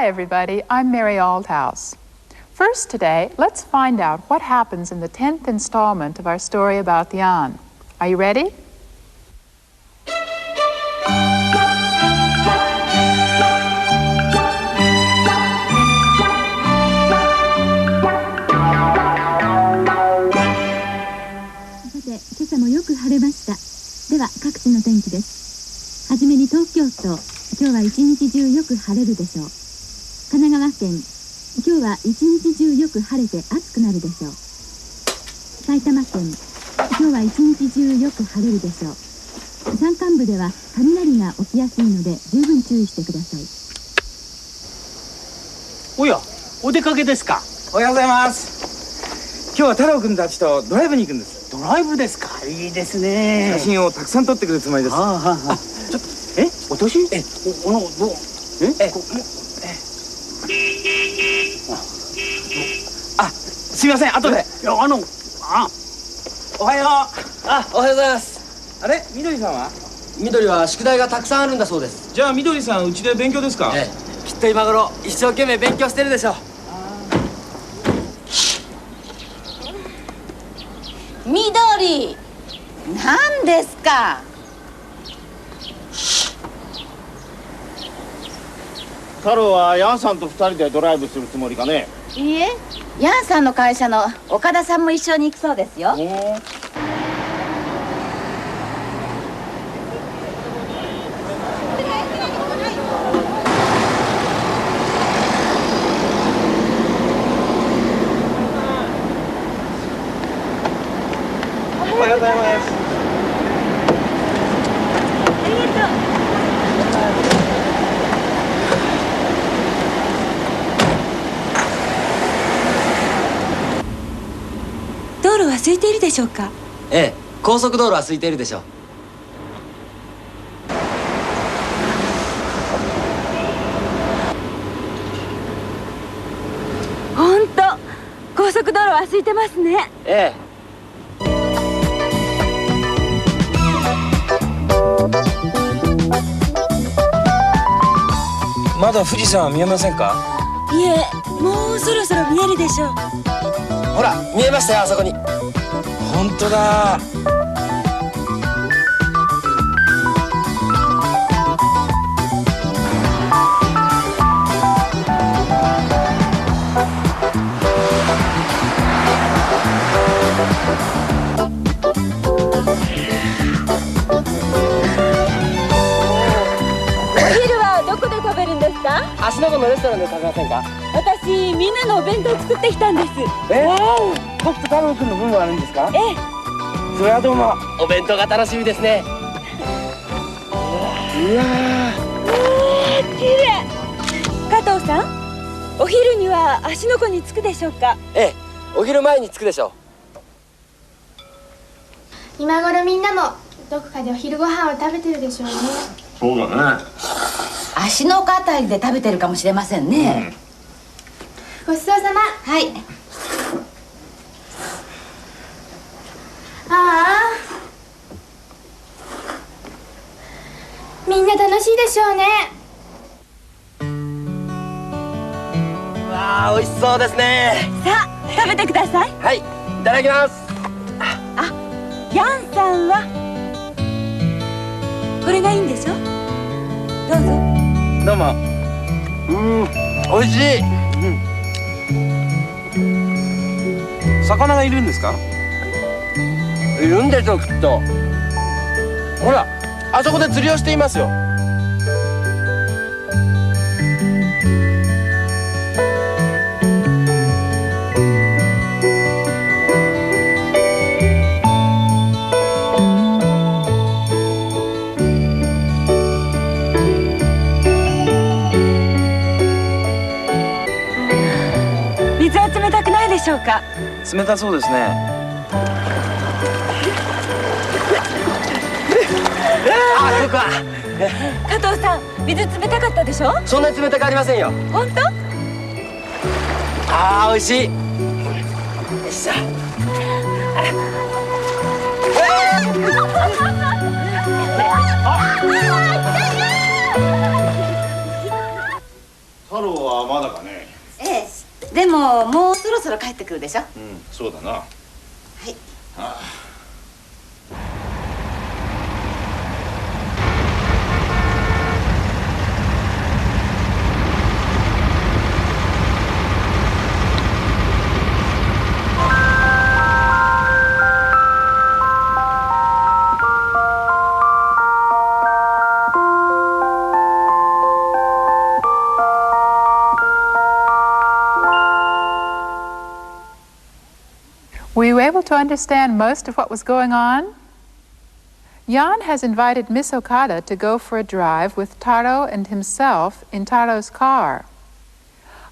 Hi, everybody. I'm Mary Aldhouse. First today, let's find out what happens in the 10th installment of our story about Jan. Are you ready?今朝もよく晴れました。では各地の天気です。はじめに東京都、今日は一日中よく晴れるでしょう。神奈川県、今日は一日中よく晴れて暑くなるでしょう。埼玉県、今日は一日中よく晴れるでしょう。山間部では雷が起きやすいので十分注意してください。おや、お出かけですか。おはようございます。今日は太郎くんたちとドライブに行くんです。ドライブですか。いいですね。写真をたくさん撮ってくるつもりです。ちょっと、お年？どう？すみません、後で。いや、おはよう。おはようございます。あれ、みどりさんは？みどりは宿題がたくさんあるんだそうです。じゃあみどりさん、うちで勉強ですか？ええ、きっと今頃一生懸命勉強してるでしょう。みどり、何ですか。太郎はヤンさんと二人でドライブするつもりかね。いいえ、ヤンさんの会社の岡田さんも一緒に行くそうですよ。おはようございます。ありがとう。道路は空いているでしょうか。ええ、高速道路は空いているでしょう。本当、高速道路は空いてますね。ええ。まだ富士山は見えませんか？いえ、もうそろそろ見えるでしょう。ほら、見えましたよ、あそこに。本当だ。芦ノ湖のレストランで食べませんか？私、みんなのお弁当を作ってきたんです。僕と太郎くんの分もあるんですか？ええ。それはどうも。お弁当が楽しみですね。うわー、綺麗。加藤さん、お昼には芦ノ湖に着くでしょうか？ええ、お昼前に着くでしょう。今頃みんなもどこかでお昼ご飯を食べてるでしょうね。そうだね。芦ノ湖あたりで食べてるかもしれませんね。ごちそうさま。はい。ああ、みんな楽しいでしょうね。わあ、美味しそうですね。さあ、食べてください。はい、いただきます。ヤンさんはこれがいいんでしょ。どうぞ。どうも。美味しい。魚がいるんですか？いるんでしょう、きっと。ほら、あそこで釣りをしていますよ。水は冷たくないでしょうか？冷たそうですね。そうか。加藤さん、水冷たかったでしょ？そんなに冷たくありませんよ。本当？美味しい。よっしゃ。太郎はももうそろそろ帰ってくるでしょ。そうだな。はい。Were you able to understand most of what was going on? Jan has invited Miss Okada to go for a drive with Taro and himself in Taro's car.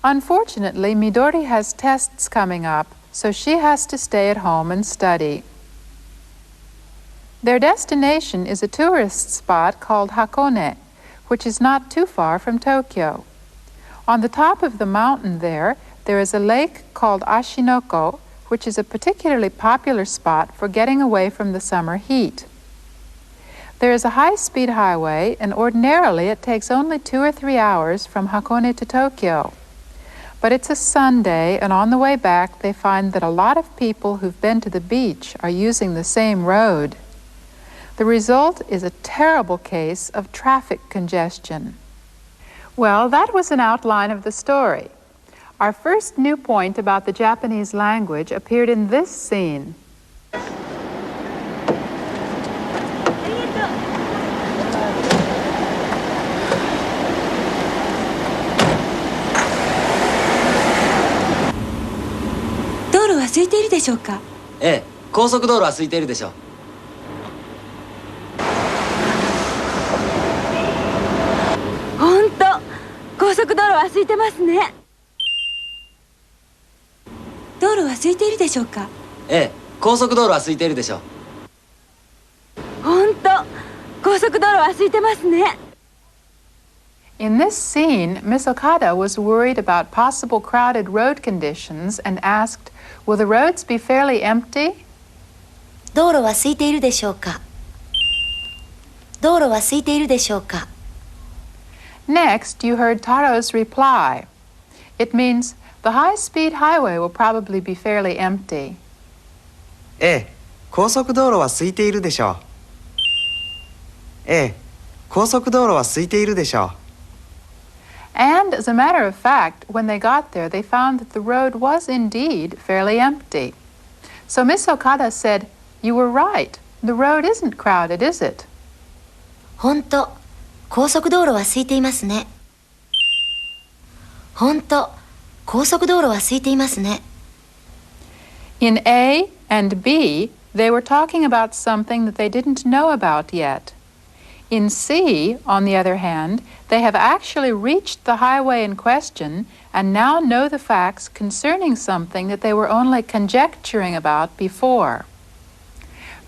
Unfortunately, Midori has tests coming up, so she has to stay at home and study. Their destination is a tourist spot called Hakone, which is not too far from Tokyo. On the top of the mountain there is a lake called Ashinoko, which is a particularly popular spot for getting away from the summer heat. There is a high-speed highway, and ordinarily it takes only 2 or 3 hours from Hakone to Tokyo. But it's a Sunday, and on the way back they find that a lot of people who've been to the beach are using the same road. The result is a terrible case of traffic congestion. Well, that was an outline of the story. Our first new point about the Japanese language appeared in this scene. In this scene, Miss Okada was worried about possible crowded road conditions and asked, "Will the roads be fairly empty?" 道路は空いているでしょうか。道路は空いているでしょうか。 Next, you heard Taro's reply. It means, "The high-speed highway will probably be fairly empty." ええ、高速道路は空いているでしょう。ええ、高速道路は空いているでしょう。And as a matter of fact, when they got there, they found that the road was indeed fairly empty. So Miss Okada said, "You were right. The road isn't crowded, is it?" 本当、高速道路は空いていますね。本当、高速道路は空いていますね。In A and B, they were talking about something that they didn't know about yet. In C, on the other hand, they have actually reached the highway in question and now know the facts concerning something that they were only conjecturing about before.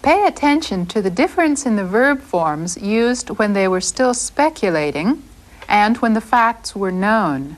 Pay attention to the difference in the verb forms used when they were still speculating and when the facts were known.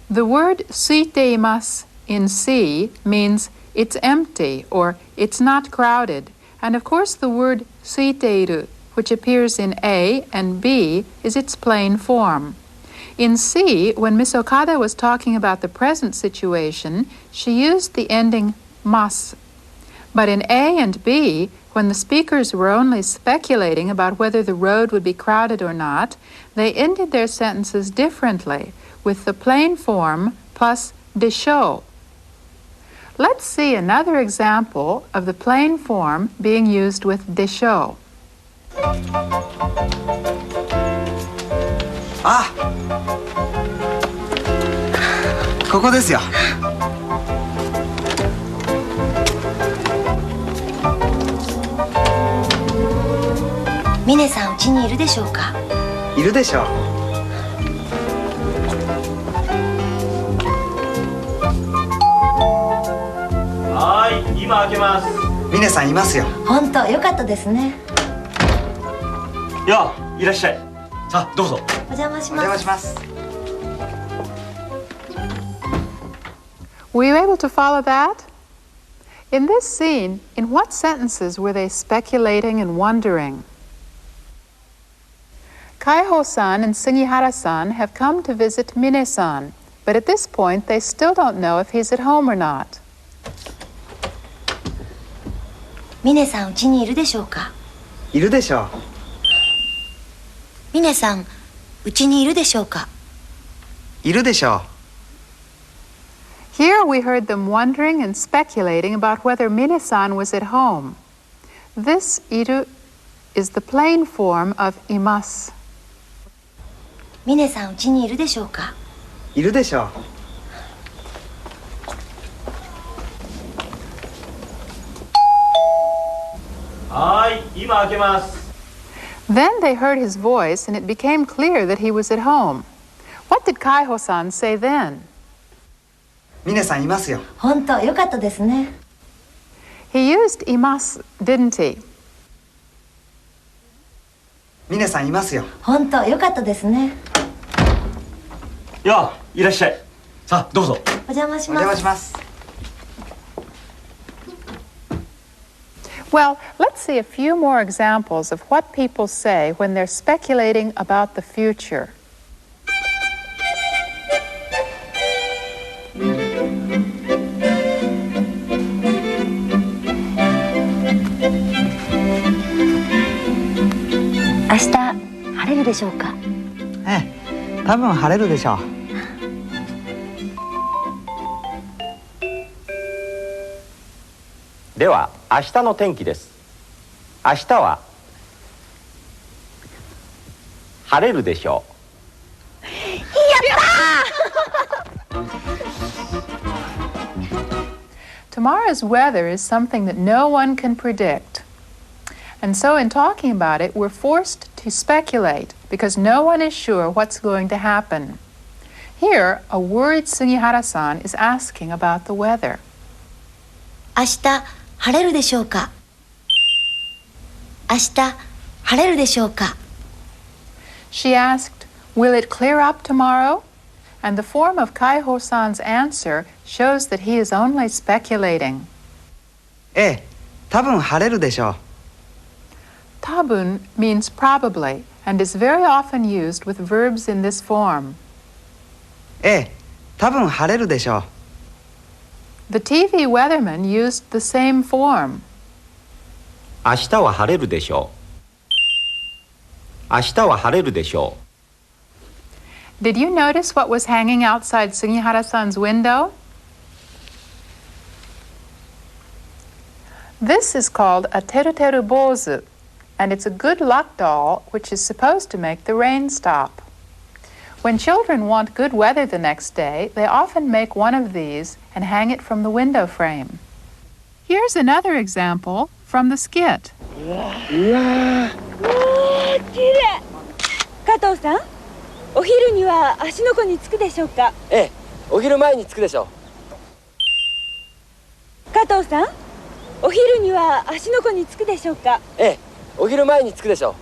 The word suiteimasu in C means it's empty or it's not crowded. And of course the word suiteiru, which appears in A and B, is its plain form. In C, when Miss Okada was talking about the present situation, she used the ending mas. But in A and B, when the speakers were only speculating about whether the road would be crowded or not, they ended their sentences differently, with the plain form plus desho. Let's see another example of the plain form being used with desho. あ、ここですよ。峰さん、家にいるでしょうか。いるでしょう。あ今開けます。峰さんいますよ。本当よかったですね。やあ、いらっしゃい。さあ、どうぞ。お邪魔しおます。邪魔します。 Were you able to follow that? In this scene, in what sentences were they speculating and wondering? Kaiho-san and Sugihara-san have come to visit Mine-san, but at this point they still don't know if he's at home or not. 峰さん、うちにいるでしょうか。いるでしょ峰さん、うちにいるでしょうか。う。いるでしょ Here we heard them wondering and speculating about whether Mine-san was at home. This iru is the plain form of imasu. 峰さん、うちにいるでしょうか。う。いるでしょう。はい、今開けます。 Then they heard his voice and it became clear that he was at home. What did Kaiho-san say then? 峰さんいますよ。本当よかったですね。He used imasu, didn't he? 峰さんいますよ。本当よかったですね。やあ、いらっしゃい。さあ、どうぞ。お邪魔しおます。邪魔します。 Well, let's see a few more examples of what people say when they're speculating about the future. "明日晴れるでしょうか。ええ、多分晴れるでしょう。では明日の天気です。明日は晴れるでしょう。 Tomorrow's weather is something that no one can predict. And so in talking about it, we're forced to speculate because no one is sure what's going to happen. Here, a worried Sugihara-san is asking about the weather. 明日晴れるでしょうか。明日晴れるでしょうか。 She asked, "Will it clear up tomorrow?" And the form of Kaiho-san's answer shows that he is only speculating. ええ、多分晴れるでしょう。 Tabun means probably and is very often used with verbs in this form. ええ、多分晴れるでしょう。 The TV weatherman used the same form. 明日は晴れるでしょう。明日は晴れるでしょう。 Did you notice what was hanging outside Sugihara-san's window? This is called a teruteru bozu, and it's a good luck doll which is supposed to make the rain stop. When children want good weather the next day, they often make one of these and hang it from the window frame. Here's another example from the skit. 加藤さん、お昼には芦ノ湖に着くでしょうか。ええ、お昼前に着くでしょう。加藤さん、お昼には芦ノ湖に着くでしょうか。ええ、お昼前に着くでしょう。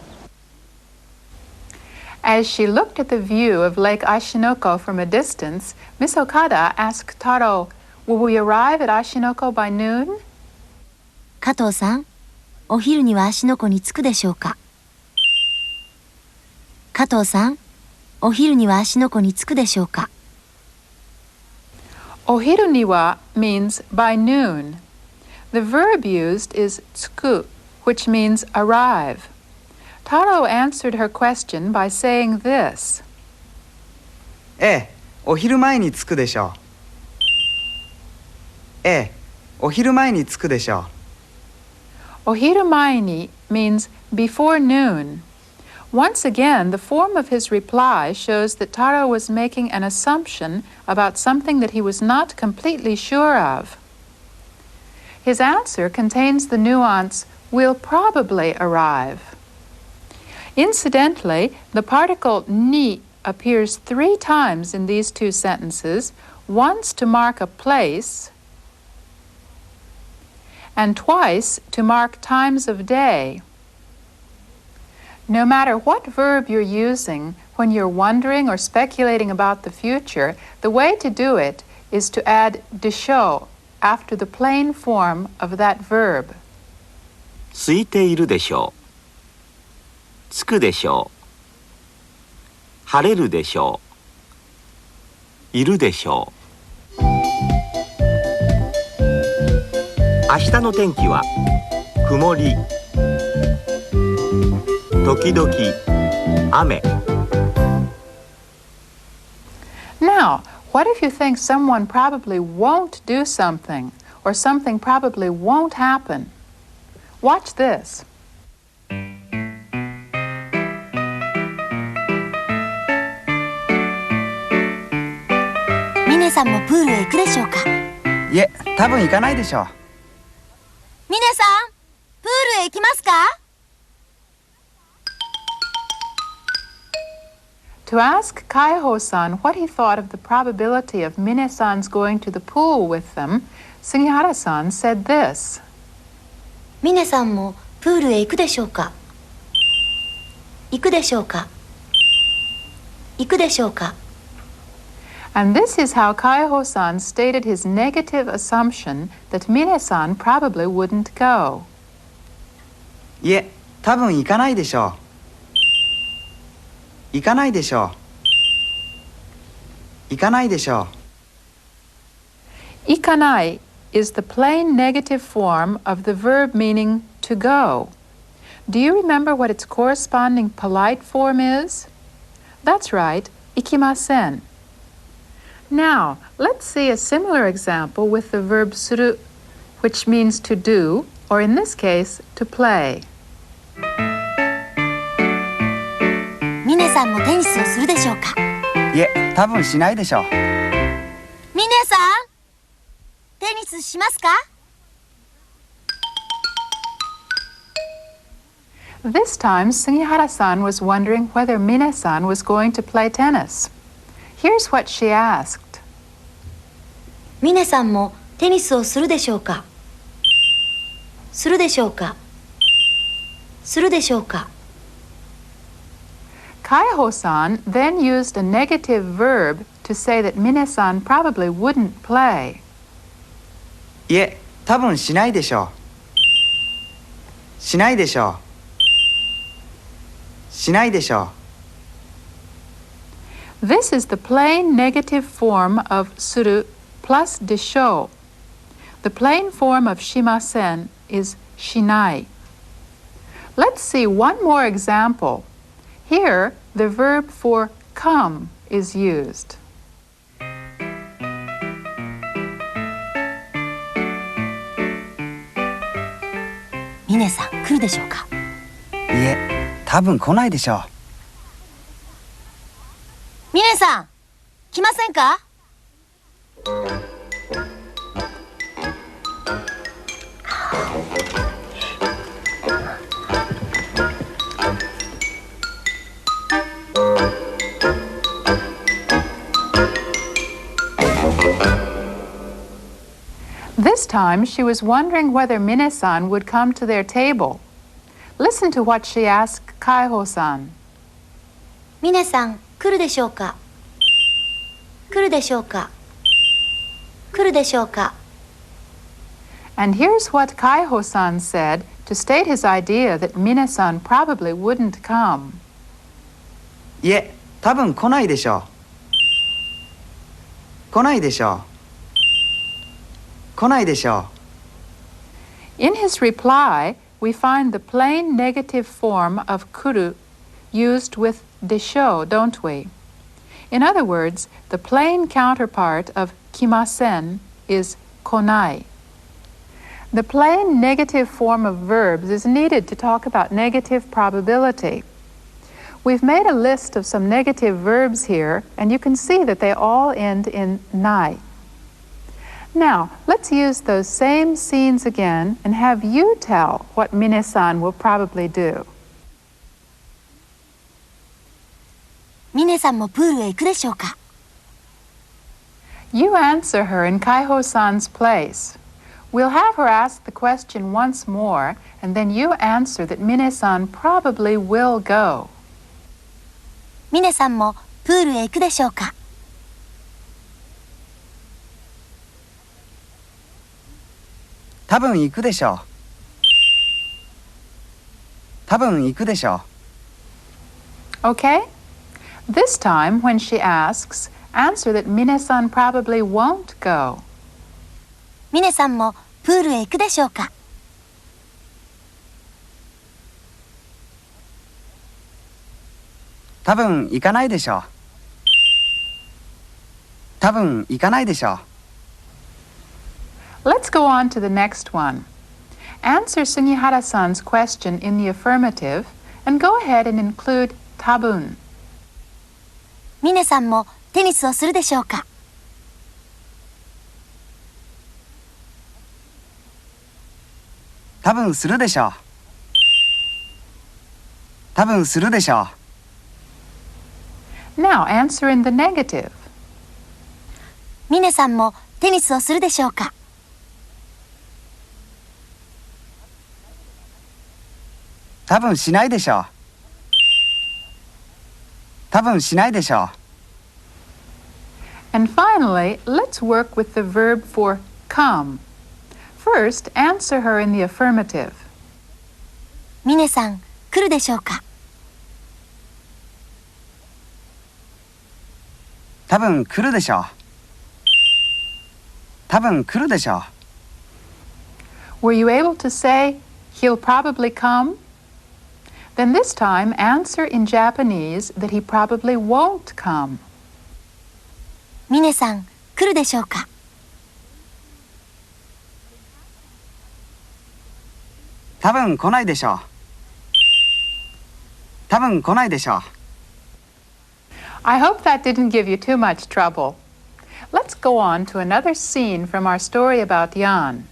As she looked at the view of Lake Ashinoko from a distance, Miss Okada asked Taro, "Will we arrive at Ashinoko by noon?" 加藤さん、お昼には芦ノ湖に着くでしょうか。加藤さん、お昼には芦ノ湖に着くでしょうか。 Ohiru niwa means by noon. The verb used is tsuku, which means arrive. Taro answered her question by saying this. ええ、お昼前に着くでしょう。ええ、お昼前に着くでしょう。 Ohiru maini means before noon. Once again, the form of his reply shows that Taro was making an assumption about something that he was not completely sure of. His answer contains the nuance, "will probably arrive." Incidentally, the particle ni appears 3 times in these 2 sentences, once to mark a place, and twice to mark times of day. No matter what verb you're using when you're wondering or speculating about the future, the way to do it is to add de show after the plain form of that verb. 空いているでしょう。つくでしょう。晴れるでしょう。いるでしょう。明日の天気は曇り。時々雨。Now, what if you think someone probably won't do something or something probably won't happen? Watch this. ミネさんもプールへ行くでしょうか。いえ、多分行かないでしょう。ミネさん、プールへ行きますか？ To ask Kaiho-san what he thought of the probability of Mine-san's going to the pool with them, Sugihara-san said this. ミネさんもプールへ行くでしょうか？行くでしょうか？行くでしょうか？ And this is how Kaiho-san stated his negative assumption that Mine-san probably wouldn't go. いえ、多分行かないでしょう。行かないでしょう。行かないでしょう。Ikanai is the plain negative form of the verb meaning to go. Do you remember what its corresponding polite form is? That's right, ikimasen. Now, let's see a similar example with the verb suru, which means to do, or in this case, to play. ミネさんもテニスをするでしょうか？いえ、多分しないでしょう。ミネさん、テニスしますか？ This time, Sugihara-san was wondering whether Mine-san was going to play tennis. Here's what she asked. ミネさんもテニスをするでしょうか？するでしょうか？するでしょうか？ Kaiho-san then used a negative verb to say that Mine-san probably wouldn't play. いえ、多分しないでしょう。しないでしょう。しないでしょう。 This is the plain negative form of suru plus deshou. The plain form of shimasen is shinai. Let's see one more example. Here, the verb for come is used. ミネさん、来るでしょうか？いえ、多分来ないでしょう。ミネさん、来ませんか？ This time, she was wondering whether Mine-san would come to their table. Listen to what she asked Kaiho-san. ミネさん、来るでしょうか？来るでしょうか？来るでしょうか？ And here's what Kaiho-san said to state his idea that Mine-san probably wouldn't come. いえ、多分来ないでしょう。来ないでしょう。来ないでしょう。In his reply, we find the plain negative form of kuru used with deshou, don't we? In other words, the plain counterpart of kimasen is konai. The plain negative form of verbs is needed to talk about negative probability. We've made a list of some negative verbs here, and you can see that they all end in nai. Now, let's use those same scenes again and have you tell what Mine-san will probably do. ミネさんもプールへ行くでしょうか？ You answer her in Kaiho-san's place. We'll have her ask the question once more, and then you answer that Mine-san probably will go. ミネさんもプールへ行くでしょうか。多分行くでしょう。多分行くでしょう。Okay? This time, when she asks, answer that Mine-san probably won't go. ミネさんもプールへ行くでしょうか。多分行かないでしょう。多分行かないでしょう。Let's go on to the next one. Answer Sugihara-san's question in the affirmative and go ahead and include tabun. ミネさんもテニスをするでしょうか。多分するでしょう。多分するでしょう。Now answer in the negative. ミネさんもテニスをするでしょうか。多分しないでしょう。多分しないでしょう。And finally, let's work with the verb for come. First, answer her in the affirmative. ミネさん、来るでしょうか。多分来るでしょう。多分来るでしょう。Were you able to say, he'll probably come? Then this time, answer in Japanese that he probably won't come. ミネさん、来るでしょうか。多分来ないでしょう。多分来ないでしょう。I hope that didn't give you too much trouble. Let's go on to another scene from our story about Jan.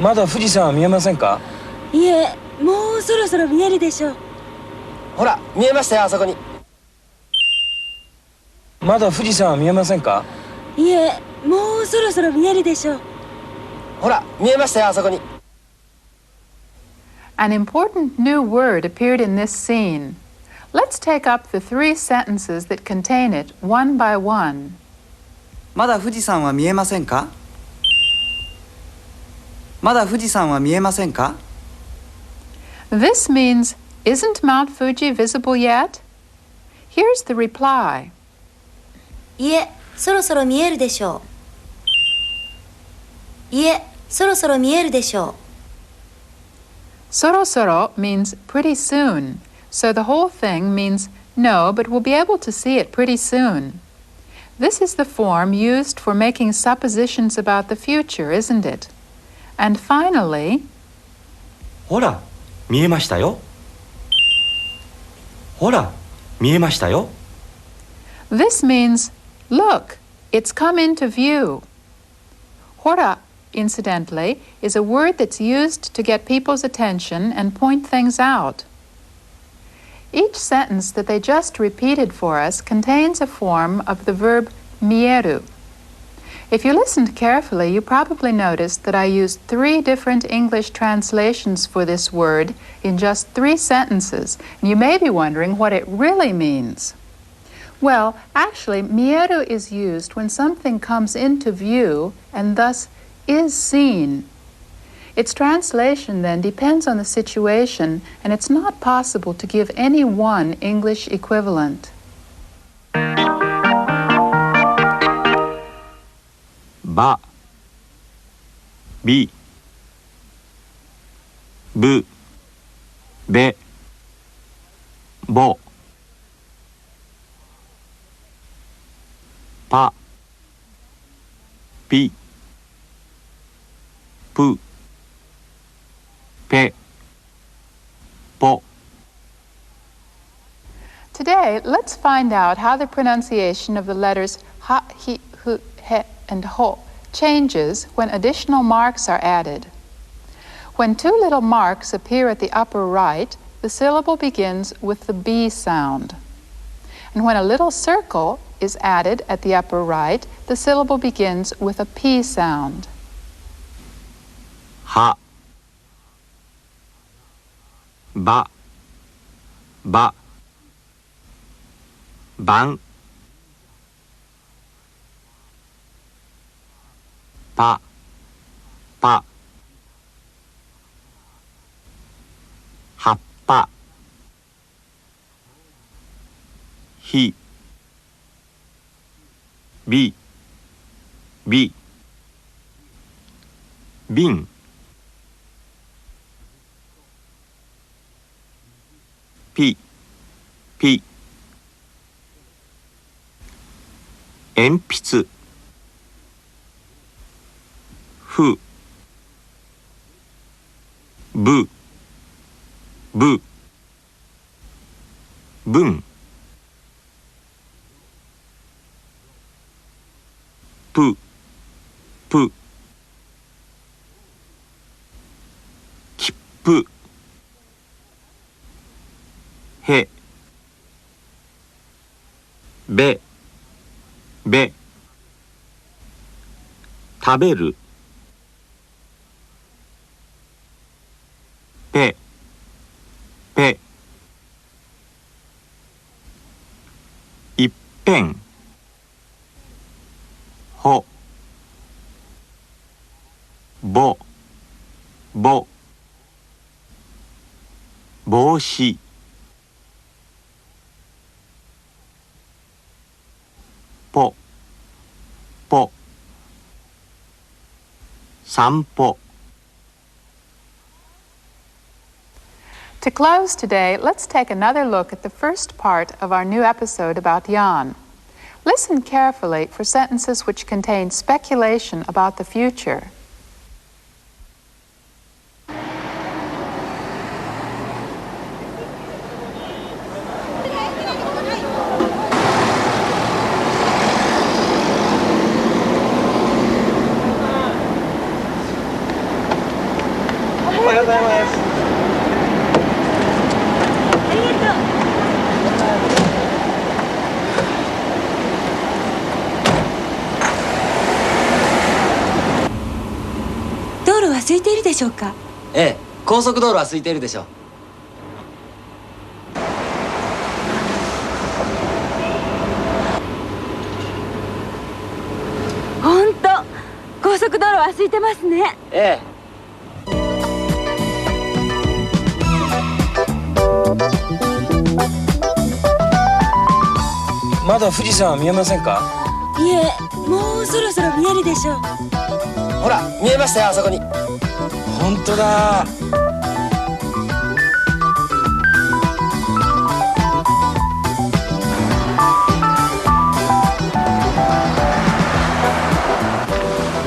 まだ富士山は見えませんか？いえ、もうそろそろ見えるでしょう。ほら見えましたよ、あそこに。まだ富士山は見えませんか？いえ、もうそろそろ見えるでしょう。ほら見えましたよ、あそこに。An important new word appeared in this scene. Let's take up the 3 sentences that contain it one by one. まだ富士山は見えませんか？まだ富士山は見えませんか？ This means, isn't Mount Fuji visible yet? Here's the reply. いえ、そろそろ見えるでしょう。いえ、そろそろ見えるでしょう。Sorosoro means pretty soon, so the whole thing means no, but we'll be able to see it pretty soon. This is the form used for making suppositions about the future, isn't it? And finally, ほら見えましたよ。ほら見えましたよ。 this means, look, it's come into view. Hora, incidentally, is a word that's used to get people's attention and point things out. Each sentence that they just repeated for us contains a form of the verb mieru. If you listened carefully, you probably noticed that I used 3 different English translations for this word in just 3 sentences, and you may be wondering what it really means. Well, actually, mieru is used when something comes into view and thus is seen. Its translation then depends on the situation, and it's not possible to give any one English equivalent. ばびぶべぼぱぴぷぺぽ Today, let's find out how the pronunciation of the letters ha, hi, hu, he, and ho changes when additional marks are added. When 2 little marks appear at the upper right, the syllable begins with the B sound. And when a little circle is added at the upper right, the syllable begins with a P sound. は、ば、ば、ばん、ぱ、ぱ、はっぱ、ひ、び、び、びん、ぴ、ぴ、鉛筆、ふ、ぶ、ぶ、ぶん、ぷ、ぷ、きっぷ、へ、べ、べ、食べる、ぺ、ぺ、いっぺん、ほ、ぼ、ぼ、帽子、ぽ、ぽ、散歩。 To close today, let's take another look at the first part of our new episode about Jan. Listen carefully for sentences which contain speculation about the future.道路は空いているでしょうか。ええ、高速道路は空いているでしょう。ほんと、高速道路は空いてますね。ええ。まだ富士山は見えませんか？いえ、もうそろそろ見えるでしょう。ほら、見えましたよ、あそこに。本当だ。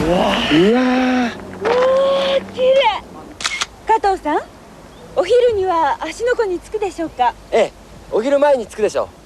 うわ綺麗。加藤さん、お昼には芦ノ湖に着くでしょうか。ええ、お昼前に着くでしょう。